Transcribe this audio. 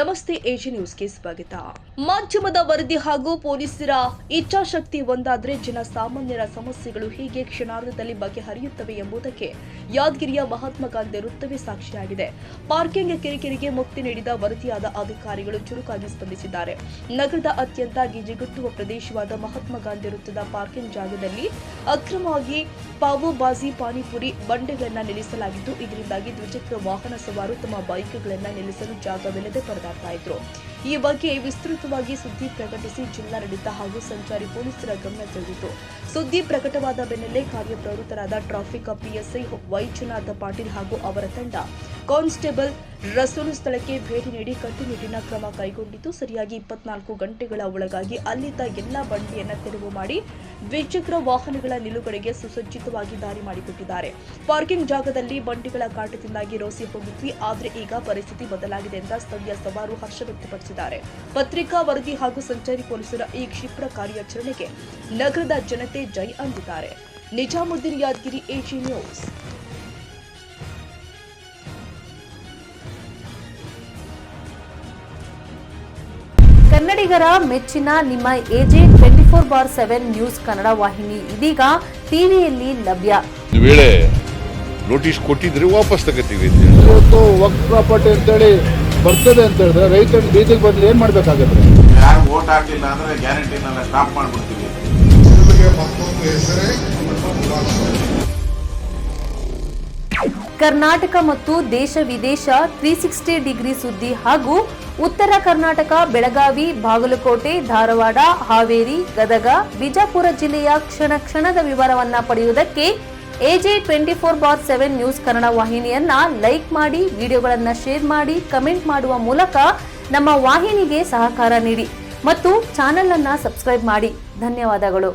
ನಮಸ್ತೆ ಎಜಿ ನ್ಯೂಸ್ಗೆ ಸ್ವಾಗತ. ಮಾಧ್ಯಮದ ವರದಿ ಹಾಗೂ ಪೊಲೀಸರ ಇಚ್ಛಾಶಕ್ತಿ ಒಂದಾದ್ರೆ ಜನಸಾಮಾನ್ಯರ ಸಮಸ್ಯೆಗಳು ಹೇಗೆ ಕ್ಷಣಾರ್ಧದಲ್ಲಿ ಬಗೆಹರಿಯುತ್ತವೆ ಎಂಬುದಕ್ಕೆ ಯಾದಗಿರಿಯ ಮಹಾತ್ಮ ಗಾಂಧಿ ವೃತ್ತವೇ ಸಾಕ್ಷಿಯಾಗಿದೆ. ಪಾರ್ಕಿಂಗ್ ಕಿರಿಕಿರಿಗೆ ಮುಕ್ತಿ ನೀಡಿದ ವರದಿಯಾದ ಅಧಿಕಾರಿಗಳು ಚುರುಕಾಗಿ ಸ್ಪಂದಿಸಿದ್ದಾರೆ. ನಗರದ ಅತ್ಯಂತ ಗಿಜಿಗುಟ್ಟುವ ಪ್ರದೇಶವಾದ ಮಹಾತ್ಮ ಗಾಂಧಿ ವೃತ್ತದ ಪಾರ್ಕಿಂಗ್ ಜಾಗದಲ್ಲಿ ಅಕ್ರಮವಾಗಿ ಪಾವು ಬಾಜಿ ಪಾನಿಪುರಿ ಬಂಡೆಗಳನ್ನು ನಿಲ್ಲಿಸಲಾಗಿದ್ದು, ಇದರಿಂದಾಗಿ ದ್ವಿಚಕ್ರ ವಾಹನ ಸವಾರರು ತಮ್ಮ ಬೈಕ್ಗಳನ್ನು ನಿಲ್ಲಿಸಲು ಜಾಗವಿಲ್ಲದೆ ಪರದಾಡ್ತಾ ಇದ್ರು. ಈ ಬಗ್ಗೆ ವಿಸ್ತೃತವಾಗಿ ಸುದ್ದಿ ಪ್ರಕಟಿಸಿ ಜಿಲ್ಲಾಡಳಿತ ಹಾಗೂ ಸಂಚಾರಿ ಪೊಲೀಸರ ಗಮನ ಸೆಳೆದಿತು. ಸುದ್ದಿ ಪ್ರಕಟವಾದ ಬೆನ್ನಲ್ಲೇ ಕಾರ್ಯಪ್ರವೃತ್ತರಾದ ಟ್ರಾಫಿಕ್ ಪಿಎಸ್ಐ ವೈದ್ಯನಾಥ ಪಾಟೀಲ್ ಹಾಗೂ ಅವರ ತಂಡ ಕಾನ್ಸ್ಟೇಬಲ್ ರಸೂಲು ಸ್ಥಳಕ್ಕೆ ಭೇಟಿ ನೀಡಿ ಕಟ್ಟುನಿಟ್ಟಿನ ಕ್ರಮ ಕೈಗೊಂಡಿದ್ದು, ಸರಿಯಾಗಿ 24 ಗಂಟೆಗಳ ಒಳಗಾಗಿ ಅಲ್ಲಿದ್ದ ಎಲ್ಲಾ ಬಂಡಿಯನ್ನು ತೆರವು ಮಾಡಿ ದ್ವಿಚಕ್ರ ವಾಹನಗಳ ನಿಲುಗಡೆಗೆ ಸುಸಜ್ಜಿತವಾಗಿ ದಾರಿ ಮಾಡಿಕೊಟ್ಟಿದ್ದಾರೆ. ಪಾರ್ಕಿಂಗ್ ಜಾಗದಲ್ಲಿ ಬಂಡಿಗಳ ಕಾಟದಿಂದಾಗಿ ರೋಸಿ ಹೋಗಿದ್ವಿ, ಆದರೆ ಈಗ ಪರಿಸ್ಥಿತಿ ಬದಲಾಗಿದೆ ಅಂತ ಸ್ಥಳೀಯ ಸವಾರರು ಹರ್ಷ ವ್ಯಕ್ತಪಡಿಸಿದ್ದಾರೆ. ಪತ್ರಿಕಾ ವರದಿ ಹಾಗೂ ಸಂಚಾರಿ ಪೊಲೀಸರ ಈ ಕ್ಷಿಪ್ರ ಕಾರ್ಯಾಚರಣೆಗೆ ನಗರದ ಜನತೆ ಜೈ ಅಂದಿದ್ದಾರೆ. ನಿಜಾಮುದ್ದೀನ್, ಯಾದಗಿರಿ, ಎಜಿ ನ್ಯೂಸ್. ಕನ್ನಡಿಗರ ಮೆಚ್ಚಿನ ನಿಮ್ಮ ಎಜೆ 24/7 ನ್ಯೂಸ್ ಕನ್ನಡ ವಾಹಿನಿ ಇದೀಗ ಟಿವಿಯಲ್ಲಿ ಲಭ್ಯ. ವೇಳೆ ನೋಟಿಸ್ ಕೊಟ್ಟಿದ್ರೆ ವಾಪಸ್ ತಗೋತೀವಿ. ಇವತ್ತು ವಕ್ಫ್ ಪ್ರಾಪರ್ಟಿ ಅಂತೇಳಿ ಬರ್ತದೆ ಅಂತ ಹೇಳಿದ್ರೆ ರೈತರು ಬೀದಿಗೆ ಬಂದ್ರೆ ಏನ್ ಮಾಡ್ಬೇಕಾಗತ್ತೆ? ಯಾರು ವೋಟ್ ಹಾಕಿಲ್ಲ ಅಂದ್ರೆ ಗ್ಯಾರಂಟಿನೆಲ್ಲ ಸ್ಟಾಪ್ ಮಾಡ್ಬಿಡ್ತೀವಿ. ಕರ್ನಾಟಕ ಮತ್ತು ದೇಶ ವಿದೇಶ 360 ಡಿಗ್ರಿ ಸುದ್ದಿ ಹಾಗೂ ಉತ್ತರ ಕರ್ನಾಟಕ, ಬೆಳಗಾವಿ, ಬಾಗಲಕೋಟೆ, ಧಾರವಾಡ, ಹಾವೇರಿ, ಗದಗ, ಬಿಜಾಪುರ ಜಿಲ್ಲೆಯ ಕ್ಷಣದ ವಿವರವನ್ನ ಪಡೆಯುವುದಕ್ಕೆ ಎಜೆ 24/7 ನ್ಯೂಸ್ ಕನ್ನಡ ವಾಹಿನಿಯನ್ನ ಲೈಕ್ ಮಾಡಿ, ವಿಡಿಯೋಗಳನ್ನ ಶೇರ್ ಮಾಡಿ, ಕಮೆಂಟ್ ಮಾಡುವ ಮೂಲಕ ನಮ್ಮ ವಾಹಿನಿಗೆ ಸಹಕಾರ ನೀಡಿ ಮತ್ತು ಚಾನೆಲ್ ಅನ್ನ ಸಬ್ಸ್ಕ್ರೈಬ್ ಮಾಡಿ. ಧನ್ಯವಾದಗಳು.